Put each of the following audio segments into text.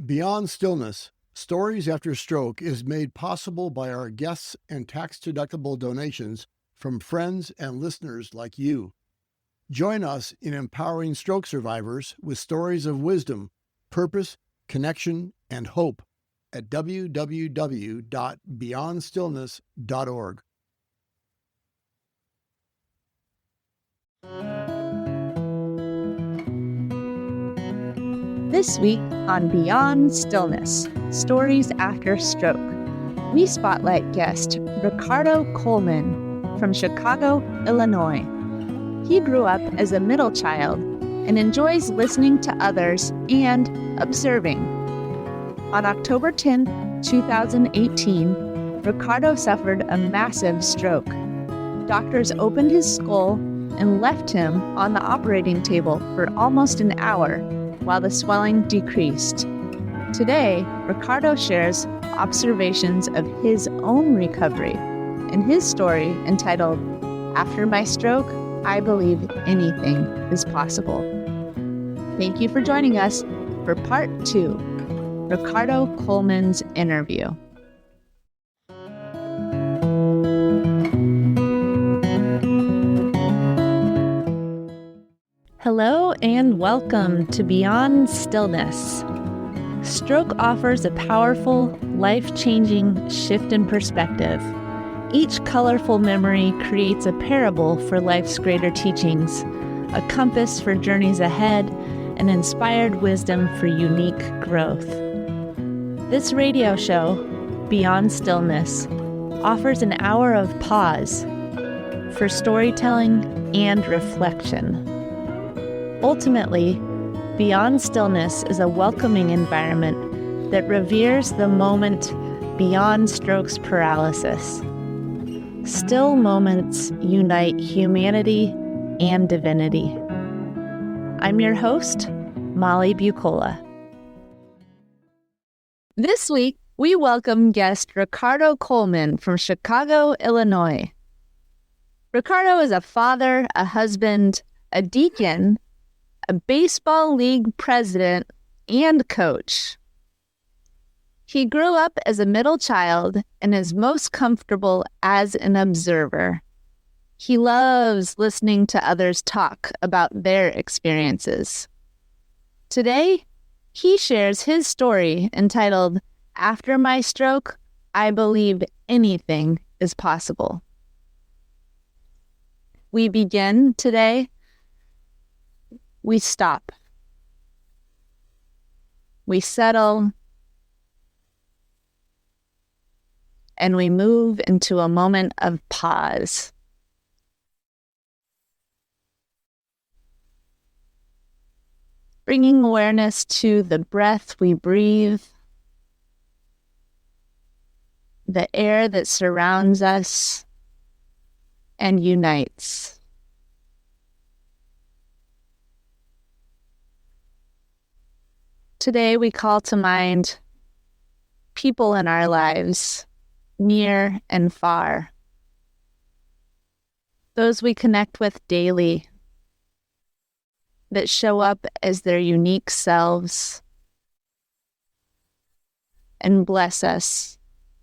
Beyond Stillness, Stories After Stroke is made possible by our guests and tax-deductible donations from friends and listeners like you. Join us in empowering stroke survivors with stories of wisdom, purpose, connection, and hope at www.beyondstillness.org. This week on Beyond Stillness, Stories After Stroke, we spotlight guest Ricardo Coleman from Chicago, Illinois. He grew up as a middle child and enjoys listening to others and observing. On October 10, 2018, Ricardo suffered a massive stroke. Doctors opened his skull and left him on the operating table for almost an hour while the swelling decreased. Today, Ricardo shares observations of his own recovery in his story entitled, After My Stroke, I Believe Anything is Possible. Thank you for joining us for Part 2, Ricardo Coleman's interview. Hello and welcome to Beyond Stillness. Stroke offers a powerful, life-changing shift in perspective. Each colorful memory creates a parable for life's greater teachings, a compass for journeys ahead, and inspired wisdom for unique growth. This radio show, Beyond Stillness, offers an hour of pause for storytelling and reflection. Ultimately, Beyond Stillness is a welcoming environment that reveres the moment beyond stroke's paralysis. Still moments unite humanity and divinity. I'm your host, Molly Bucola. This week, we welcome guest Ricardo Coleman from Chicago, Illinois. Ricardo is a father, a husband, a deacon, a baseball league president, and coach. He grew up as a middle child and is most comfortable as an observer. He loves listening to others talk about their experiences. Today, he shares his story entitled, After My Stroke, I Believe Anything is Possible. We begin today. We stop. We settle. And we move into a moment of pause. Bringing awareness to the breath we breathe, the air that surrounds us and unites. Today we call to mind people in our lives, near and far. Those we connect with daily, that show up as their unique selves and bless us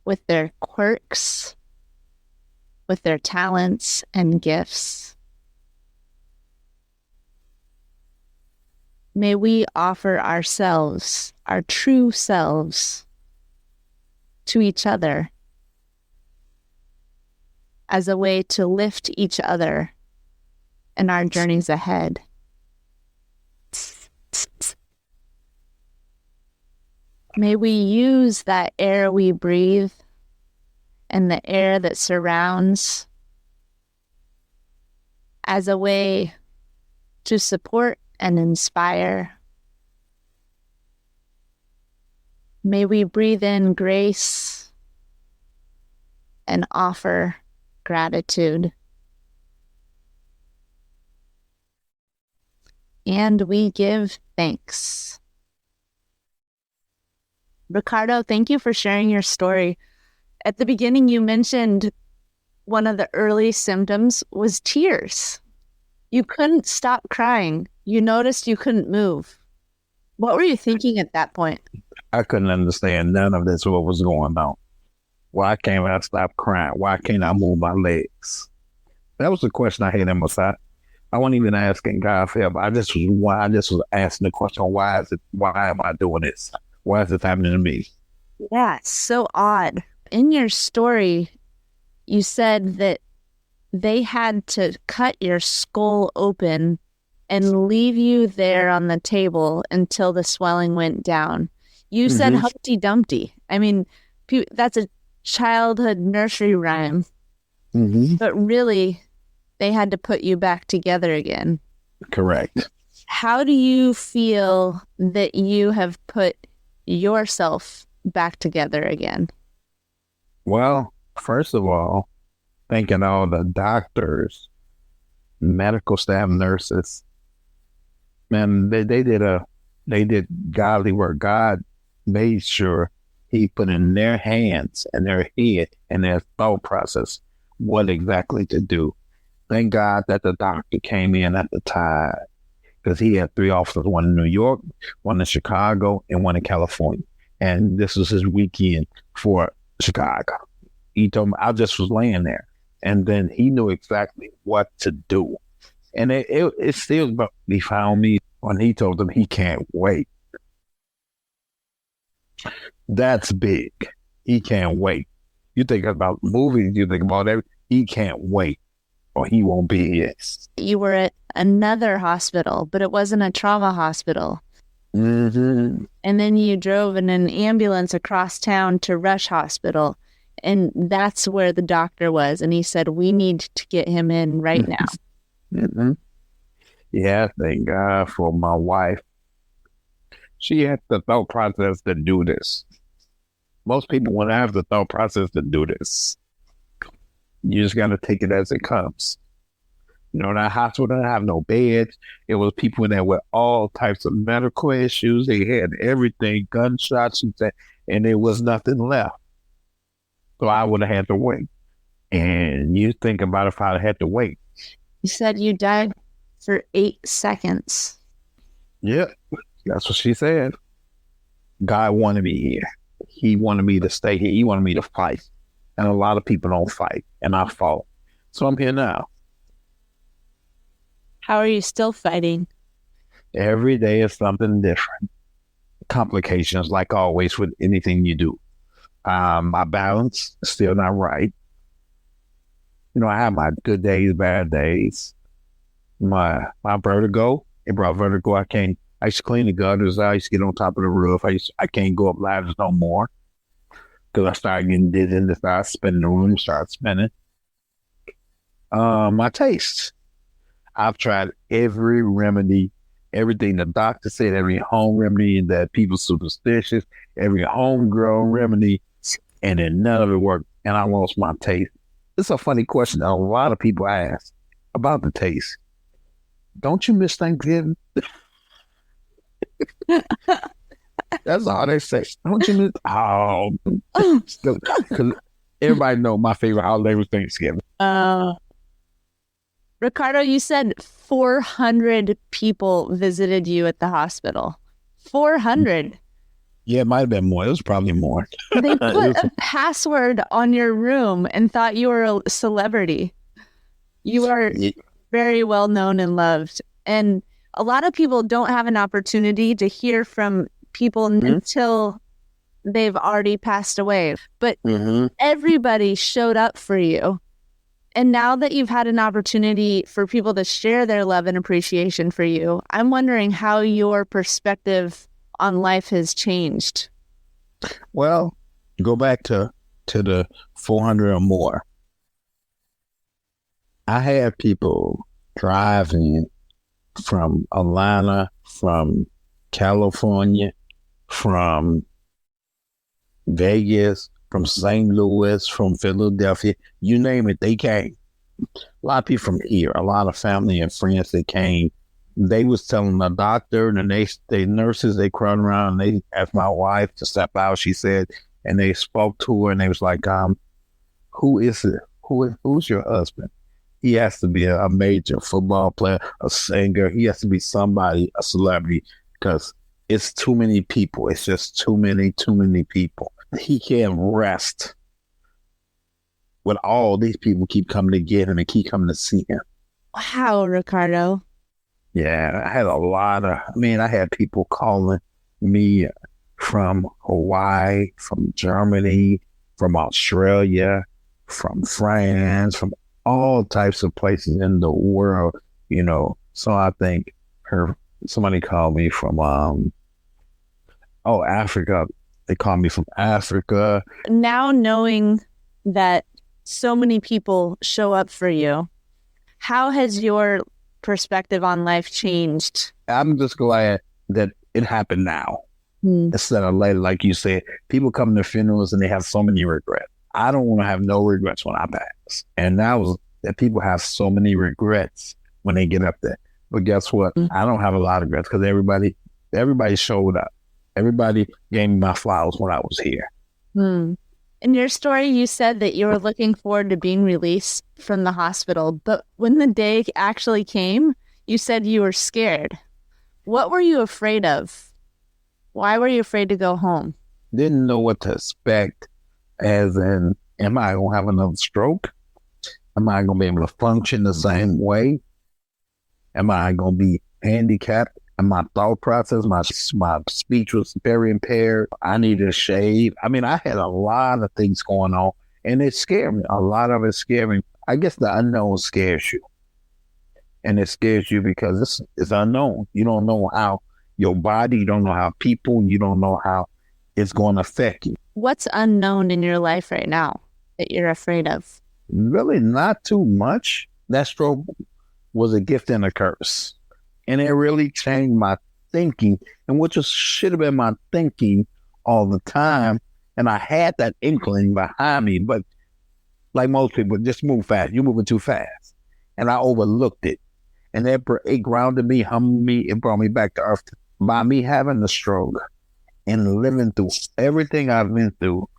with their quirks, with their talents and gifts. May we offer ourselves, our true selves, to each other as a way to lift each other in our journeys ahead. May we use that air we breathe and the air that surrounds as a way to support and inspire. May we breathe in grace and offer gratitude. And we give thanks. Ricardo, thank you for sharing your story. At the beginning, you mentioned one of the early symptoms was tears. You couldn't stop crying. You noticed you couldn't move. What were you thinking at that point? I couldn't understand none of this, what was going on. Why can't I stop crying? Why can't I move my legs? That was the question I had in my side. I wasn't even asking God for help. I just was asking the question, why am I doing this? Why is this happening to me? Yeah, it's so odd. In your story, you said that they had to cut your skull open and leave you there on the table until the swelling went down. You said Humpty Dumpty. I mean, that's a childhood nursery rhyme. But really, they had to put you back together again. Correct. How do you feel that you have put yourself back together again? Well, first of all, thanking all the doctors, medical staff, nurses. Man, they did godly work. God made sure he put in their hands and their head and their thought process what exactly to do. Thank God that the doctor came in at the time, because he had 3 officers, one in New York, one in Chicago, and one in California. And this was his weekend for Chicago. He told me, I just was laying there. And then he knew exactly what to do. And it still, he found me when he told them he can't wait. That's big. He can't wait. You think about movies, you think about everything. He can't wait, or he won't be here. You were at another hospital, but it wasn't a trauma hospital. And then you drove in an ambulance across town to Rush Hospital, and that's where the doctor was. And he said, we need to get him in right now. Yeah, thank God for my wife. She had the thought process to do this. Most people wouldn't have the thought process to do this. You just got to take it as it comes. You know, that hospital didn't have no beds. It was people in there with all types of medical issues. They had everything, gunshots, and there was nothing left. So I would have had to wait. And you think about if I had to wait. You said you died for 8 seconds. Yeah, that's what she said. God wanted me here. He wanted me to stay here. He wanted me to fight. And a lot of people don't fight, and I fought. So I'm here now. How are you still fighting? Every day is something different. Complications, like always with anything you do. My balance is still not right. You know, I have my good days, bad days. My vertigo, it brought vertigo. I used to clean the gutters. I used to get on top of the roof. I can't go up ladders no more, because I started getting dizzy and started spinning, the room started spinning. My taste. I've tried every remedy, everything the doctor said, every home remedy that people superstitious, every homegrown remedy, and then none of it worked, and I lost my taste. It's a funny question that a lot of people ask about the taste. Don't you miss Thanksgiving? That's all they say. Don't you miss? Oh, because everybody know my favorite holiday was Thanksgiving. Ricardo, you said 400 people visited you at the hospital. 400. Yeah, it might have been more. It was probably more. They put a password on your room and thought you were a celebrity. You are very well known and loved. And a lot of people don't have an opportunity to hear from people until they've already passed away. But everybody showed up for you. And now that you've had an opportunity for people to share their love and appreciation for you, I'm wondering how your perspective on life has changed. Well, go back to the 400 or more. I had people driving from Atlanta, from California, from Vegas, from St. Louis, from Philadelphia, you name it, they came. A lot of people from here, a lot of family and friends that came. They was telling the doctor and the nurses, they crowded around and they asked my wife to step out, she said, and they spoke to her and they was like, who is it? Who's your husband? He has to be a major football player, a singer. He has to be somebody, a celebrity, because it's too many people. It's just too many people. He can't rest when all these people keep coming to get him and keep coming to see him. Wow, Ricardo. Yeah, I had people calling me from Hawaii, from Germany, from Australia, from France, from all types of places in the world, So I think somebody called me from, Africa. They called me from Africa. Now knowing that so many people show up for you, how has your perspective on life changed? I'm just glad that it happened now instead of later. Like you said, people come to funerals and they have so many regrets. I don't want to have no regrets when I pass. And that people have so many regrets when they get up there. But guess what? I don't have a lot of regrets because everybody showed up. Everybody gave me my flowers when I was here. In your story, you said that you were looking forward to being released from the hospital, but when the day actually came, you said you were scared. What were you afraid of? Why were you afraid to go home? Didn't know what to expect, as in, am I going to have another stroke? Am I going to be able to function the same way? Am I going to be handicapped? And my thought process, my speech was very impaired. I needed a shave. I had a lot of things going on, and it scared me. A lot of it scared me. I guess the unknown scares you. And it scares you because it's unknown. You don't know how your body, you don't know how people, you don't know how it's going to affect you. What's unknown in your life right now that you're afraid of? Really not too much. That stroke was a gift and a curse. And it really changed my thinking, and what just should have been my thinking all the time. And I had that inkling behind me, but like most people, just move fast. You're moving too fast. And I overlooked it. And it grounded me, humbled me. It brought me back to earth. By me having the stroke and living through everything I've been through,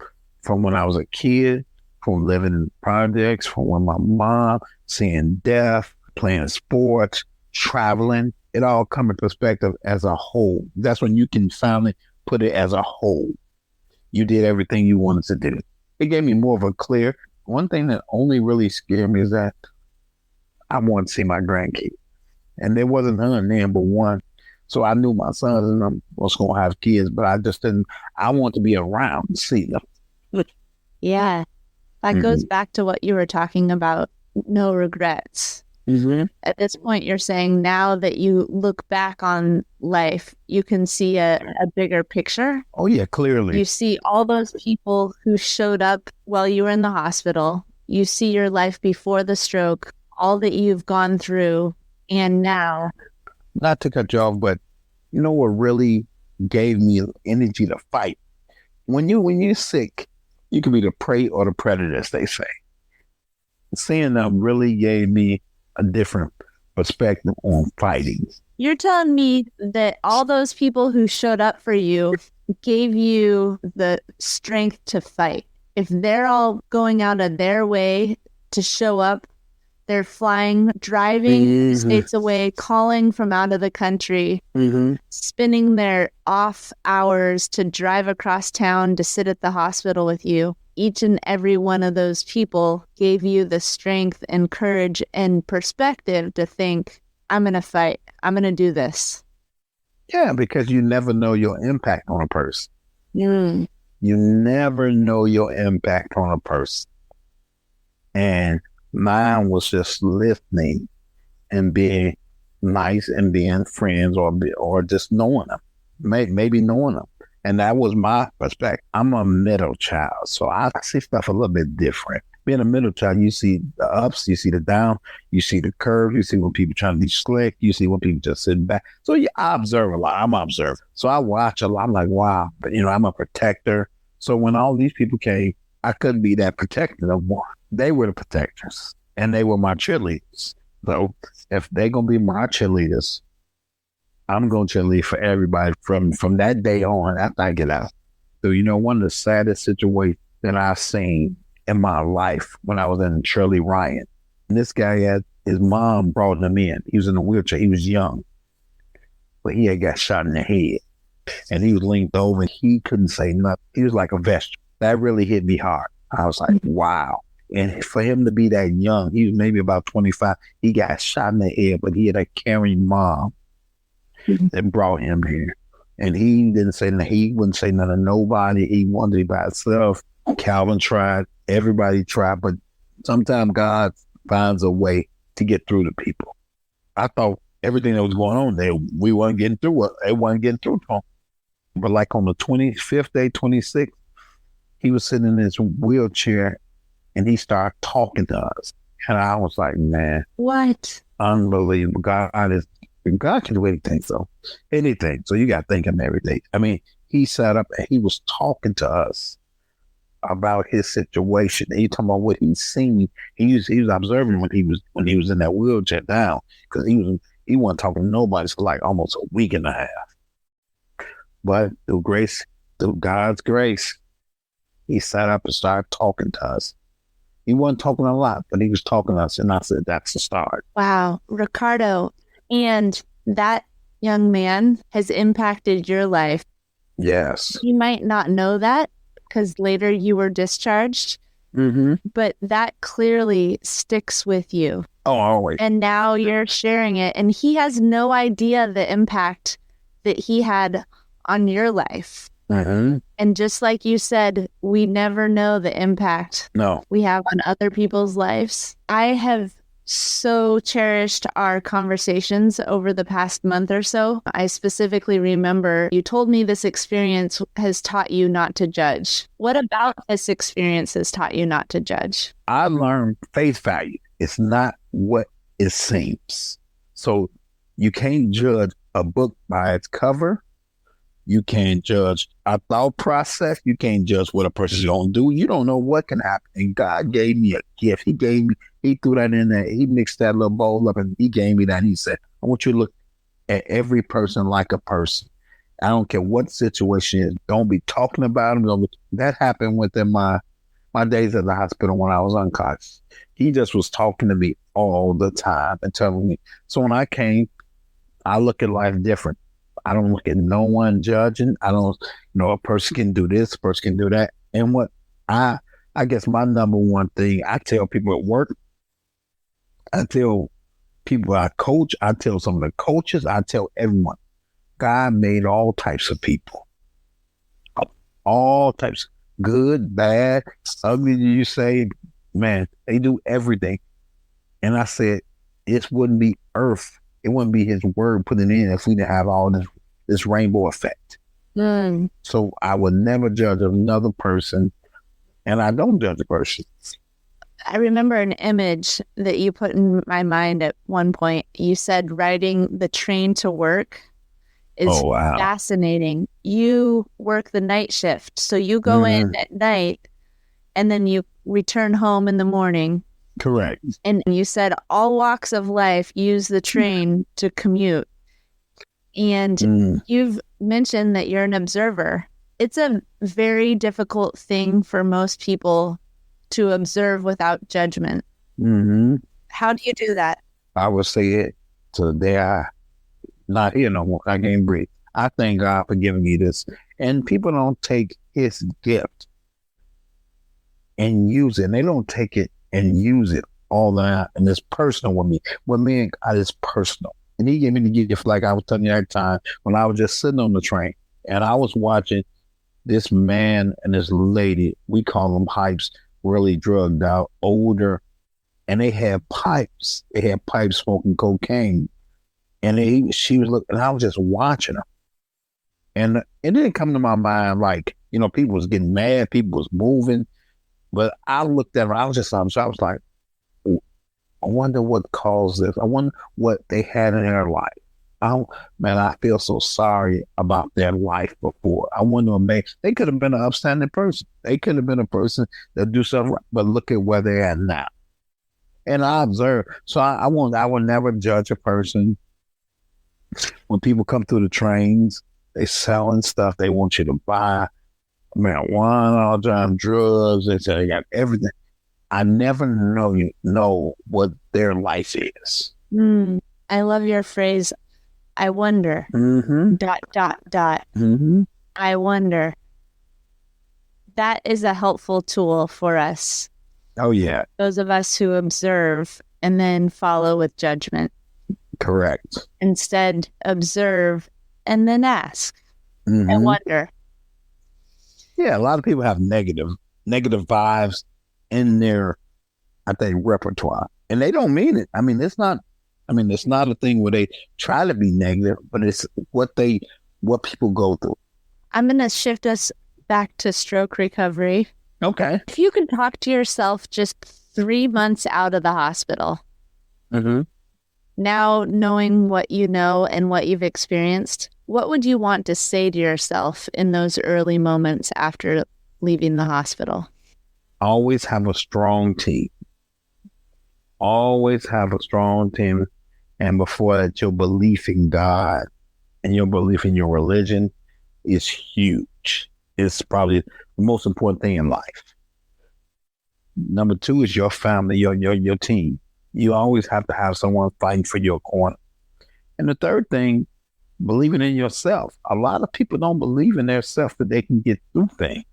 from when I was a kid, from living in projects, from when my mom, seeing death, playing sports, traveling, it all come in perspective as a whole. That's when you can finally put it as a whole. You did everything you wanted to do. It gave me more of a clear. One thing that only really scared me is that I wanted to see my grandkids. And there wasn't none there but one. So I knew my sons and them was going to have kids, but I want to be around to see them. Yeah. That goes back to what you were talking about, no regrets. At this point, you're saying now that you look back on life, you can see a bigger picture. Oh, yeah, clearly. You see all those people who showed up while you were in the hospital. You see your life before the stroke, all that you've gone through, and now. Not to cut you off, but you know what really gave me energy to fight? When you're sick, you can be the prey or the predator, as they say. Seeing them really gave me a different perspective on fighting. You're telling me that all those people who showed up for you gave you the strength to fight. If they're all going out of their way to show up, they're flying, driving states away, calling from out of the country, spending their off hours to drive across town to sit at the hospital with you. Each and every one of those people gave you the strength and courage and perspective to think, I'm going to fight. I'm going to do this. Yeah, because you never know your impact on a person. You never know your impact on a person. And mine was just listening and being nice and being friends or just knowing them, maybe knowing them. And that was my perspective. I'm a middle child, so I see stuff a little bit different. Being a middle child, you see the ups, you see the down, you see the curves, you see when people trying to be slick, you see when people just sitting back. So yeah, I observe a lot. I'm an observer. So I watch a lot. I'm like, wow. But, I'm a protector. So when all these people came, I couldn't be that protector no more. They were the protectors, and they were my cheerleaders. So if they're going to be my cheerleaders, I'm going to cheerlead for everybody from that day on after I get out. So, one of the saddest situations that I've seen in my life when I was in Shirley Ryan, and this guy his mom brought him in. He was in a wheelchair. He was young, but he had got shot in the head. and he was linked over and he couldn't say nothing. He was like a vegetable. That really hit me hard. I was like, wow. And for him to be that young, he was maybe about 25. He got shot in the head, but he had a caring mom that brought him here. And he didn't say nothing. He wouldn't say nothing to nobody. He wanted to be by himself. Calvin tried. Everybody tried. But sometimes God finds a way to get through to people. I thought everything that was going on there, we weren't getting through it. They wasn't getting through to him. But like on the 25th day, 26th, he was sitting in his wheelchair and he started talking to us. And I was like, man. What? Unbelievable. God can do anything. So anything. So you got to thank him every day. I mean, he sat up and he was talking to us about his situation. He talking about what he's seen. He was observing when he was in that wheelchair down, because he wasn't talking to nobody for like almost a week and a half. But through God's grace, he sat up and started talking to us. He wasn't talking a lot, but he was talking to us, and I said, that's the start. Wow, Ricardo. And that young man has impacted your life. Yes. You might not know that because later you were discharged, but that clearly sticks with you. Oh, always. And now you're sharing it. And he has no idea the impact that he had on your life. And just like you said, we never know the impact we have on other people's lives. I have so cherished our conversations over the past month or so. I specifically remember you told me this experience has taught you not to judge. What about this experience has taught you not to judge? I learned face value. It's not what it seems. So you can't judge a book by its cover. You can't judge our thought process. You can't judge what a person's going to do. You don't know what can happen. And God gave me a gift. He threw that in there. He mixed that little bowl up and he gave me that. He said, I want you to look at every person like a person. I don't care what the situation is. Don't be talking about them. That happened within my days at the hospital when I was unconscious. He just was talking to me all the time and telling me. So when I came, I look at life different. I don't look at no one judging. I don't, a person can do this, a person can do that. And what I guess my number one thing, I tell people at work, I tell people I coach, I tell some of the coaches, I tell everyone, God made all types of people. All types, good, bad, ugly, you say, man, they do everything. And I said, it wouldn't be earth. It wouldn't be his word put it in if we didn't have all this rainbow effect. So I would never judge another person, and I don't judge a person. I remember an image that you put in my mind at one point. You said riding the train to work is fascinating. You work the night shift, so you go in at night, and then you return home in the morning. Correct. And you said all walks of life use the train to commute. And you've mentioned that you're an observer. It's a very difficult thing for most people to observe without judgment. How do you do that? I would say it to the day I not here no more. I can't breathe. I thank God for giving me this. And people don't take his gift and use it. And they don't take it and use it all the time. And it's personal with me. With me and God, it's personal. And he gave me the gift, like I was telling you that time, when I was just sitting on the train and I was watching this man and this lady, we call them hypes, really drugged out, older, and they had pipes. They had pipes smoking cocaine. And she was looking, and I was just watching her. And it didn't come to my mind like, people was getting mad, people was moving. But I looked at her, I was just, so I was like, I wonder what caused this. I wonder what they had in their life. I feel so sorry about their life before. I wonder, they could have been an upstanding person. They could have been a person that do something right, but look at where they're at now. And I observe. So I will never judge a person. When people come through the trains, they selling stuff they want you to buy. Marijuana, all the time, drugs, they say they got everything. I never know what their life is. I love your phrase. I wonder, Mm-hmm. ... Mm-hmm. I wonder. That is a helpful tool for us. Oh, yeah. Those of us who observe and then follow with judgment. Correct. Instead, observe and then ask and Mm-hmm. wonder. Yeah, a lot of people have negative vibes in their, I think, repertoire, and they don't mean it. It's not a thing where they try to be negative, but it's what people go through. I'm going to shift us back to stroke recovery. Okay. If you could talk to yourself just 3 months out of the hospital, Mm-hmm. now knowing what you know and what you've experienced, what would you want to say to yourself in those early moments after leaving the hospital? Always have a strong team. Always have a strong team. And before that, your belief in God and your belief in your religion is huge. It's probably the most important thing in life. Number 2 is your family, your team. You always have to have someone fighting for your corner. And the third thing, believing in yourself. A lot of people don't believe in themselves that they can get through things.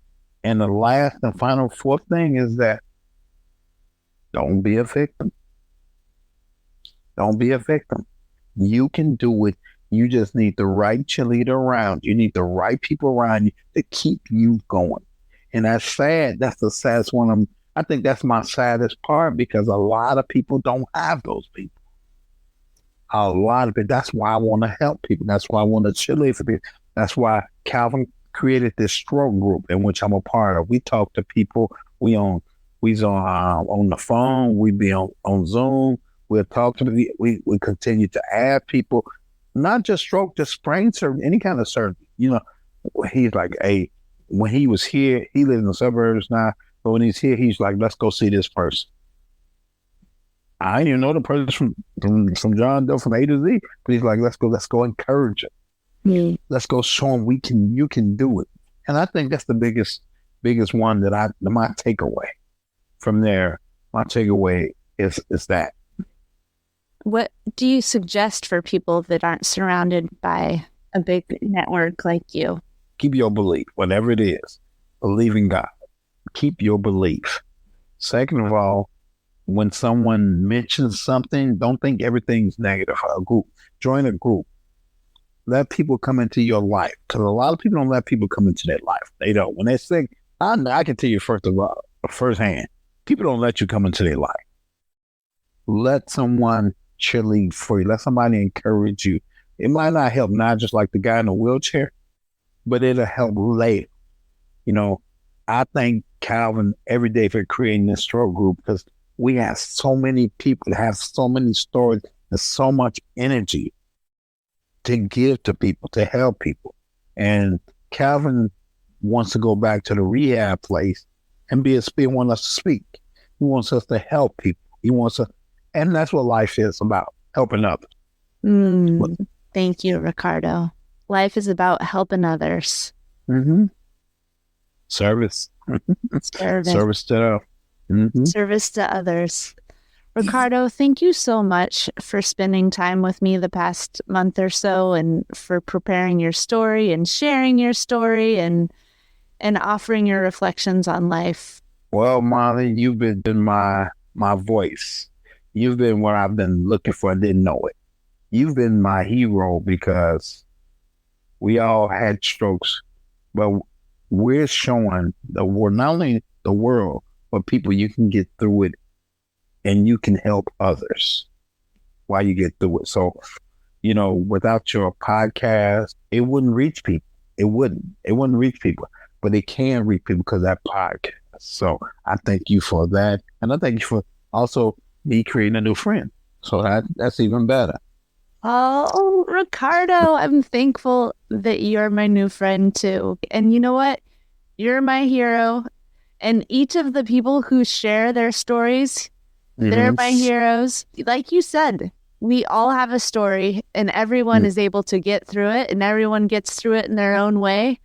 And the last and final 4th thing is that don't be a victim. Don't be a victim. You can do it. You just need the right cheerleader around. You need the right people around you to keep you going. And that's sad. That's the saddest one. I think that's my saddest part, because a lot of people don't have those people. A lot of it. That's why I want to help people. That's why I want to cheerlead for people. That's why Calvin created this stroke group in which I'm a part of. We talk to people. We's on the phone. We be on Zoom. We'll talk to them. We continue to add people, not just stroke, just brain surgery, any kind of surgery. He's like, hey, when he was here, he lives in the suburbs now, but when he's here, he's like, let's go see this person. I didn't even know the person from John Doe from A to Z, but he's like, let's go encourage it. Mm. Let's go show him you can do it. And I think that's the biggest one that my takeaway from there. My takeaway is that. What do you suggest for people that aren't surrounded by a big network like you? Keep your belief, whatever it is. Believe in God. Keep your belief. Second of all, when someone mentions something, don't think everything's negative. A group. Join a group. Let people come into your life, because a lot of people don't let people come into their life. They don't. When they're sick, I can tell you firsthand, people don't let you come into their life. Let someone cheerlead for you. Let somebody encourage you. It might not help, not just like the guy in the wheelchair, but it'll help later. I thank Calvin every day for creating this stroke group, because we have so many people that have so many stories and so much energy to give to people, to help people. And Calvin wants to go back to the rehab place and want us to speak. He wants us to help people. And that's what life is about, helping others. Thank you, Ricardo. Life is about helping others. Mm-hmm. Service. Service to them. Mm-hmm. Service to others. Ricardo, thank you so much for spending time with me the past month or so, and for preparing your story and sharing your story and offering your reflections on life. Well, Molly, you've been my voice. You've been what I've been looking for and didn't know it. You've been my hero, because we all had strokes, but we're showing the world, not only the world, but people, you can get through it and you can help others while you get through it. So, without your podcast, it wouldn't reach people. It wouldn't reach people, but it can reach people because of that podcast. So I thank you for that. And I thank you for also me creating a new friend. So that's even better. Oh, Ricardo, I'm thankful that you're my new friend too. And you know what? You're my hero. And each of the people who share their stories, they're my heroes. Like you said, we all have a story, and everyone is able to get through it, and everyone gets through it in their own way.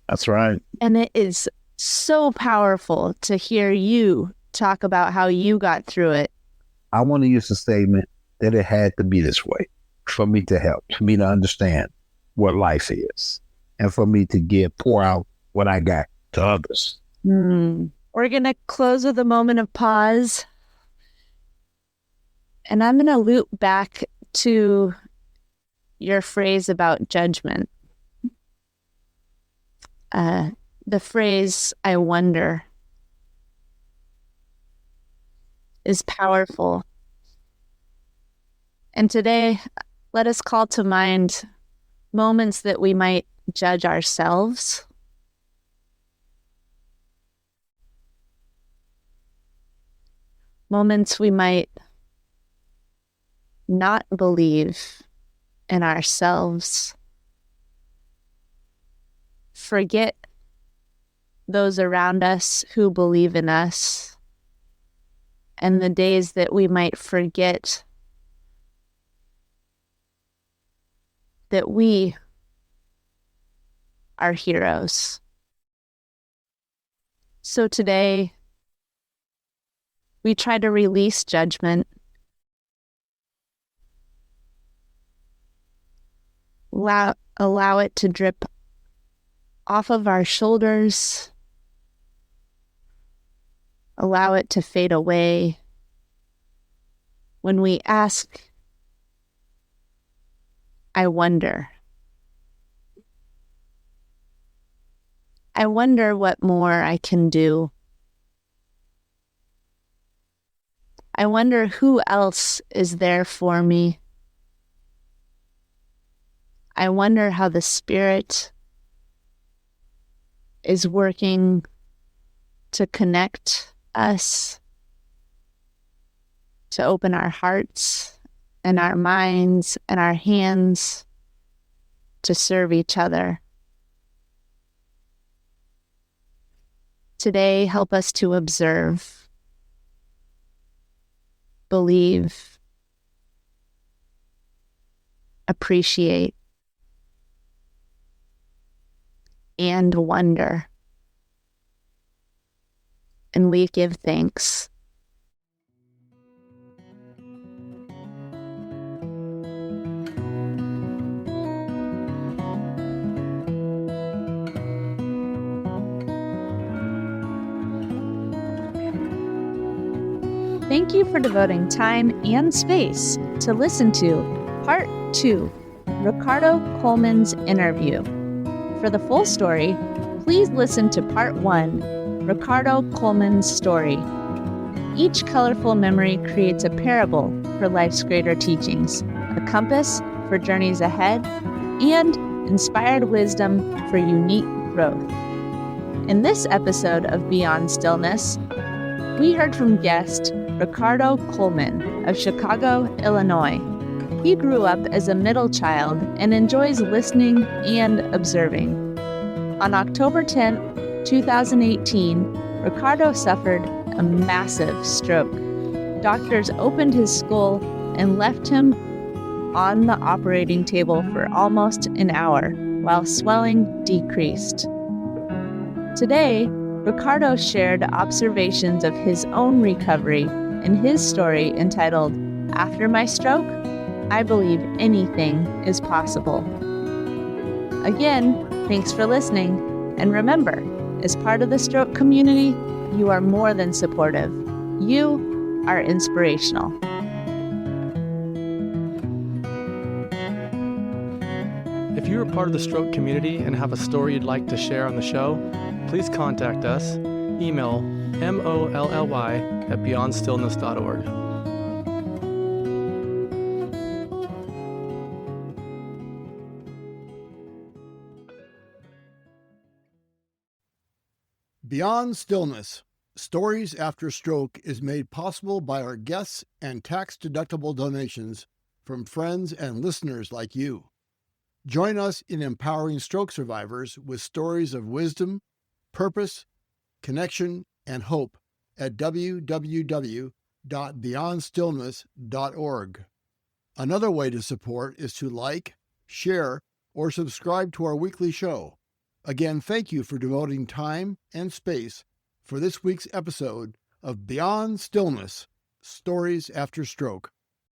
That's right. And it is so powerful to hear you talk about how you got through it. I want to use the statement that it had to be this way. for me to help, for me to understand what life is, and for me to pour out what I got to others. We're going to close with a moment of pause. And I'm going to loop back to your phrase about judgment. The phrase, I wonder, is powerful. And today, let us call to mind moments that we might judge ourselves, moments we might not believe in ourselves, forget those around us who believe in us, and the days that we might forget that we are heroes. So today, we try to release judgment, allow it to drip off of our shoulders, allow it to fade away when we ask, I wonder. I wonder what more I can do. I wonder who else is there for me. I wonder how the Spirit is working to connect us, to open our hearts and our minds and our hands to serve each other. Today, help us to observe, believe, appreciate, and wonder. And we give thanks. Thank you for devoting time and space to listen to Part 2, Ricardo Coleman's interview. For the full story, please listen to Part 1, Ricardo Coleman's story. Each colorful memory creates a parable for life's greater teachings, a compass for journeys ahead, and inspired wisdom for unique growth. In this episode of Beyond Stillness, we heard from guest Ricardo Coleman of Chicago, Illinois. He grew up as a middle child and enjoys listening and observing. On October 10, 2018, Ricardo suffered a massive stroke. Doctors opened his skull and left him on the operating table for almost an hour while swelling decreased. Today, Ricardo shared observations of his own recovery in his story entitled, After My Stroke, I Believe Anything is Possible. Again, thanks for listening. And remember, as part of the stroke community, you are more than supportive. You are inspirational. If you are part of the stroke community and have a story you'd like to share on the show, please contact us. Email molly@beyondstillness.org. Beyond Stillness, Stories After Stroke is made possible by our guests and tax-deductible donations from friends and listeners like you. Join us in empowering stroke survivors with stories of wisdom, purpose, connection, and hope at www.beyondstillness.org. Another way to support is to like, share, or subscribe to our weekly show. Again, thank you for devoting time and space for this week's episode of Beyond Stillness, Stories After Stroke.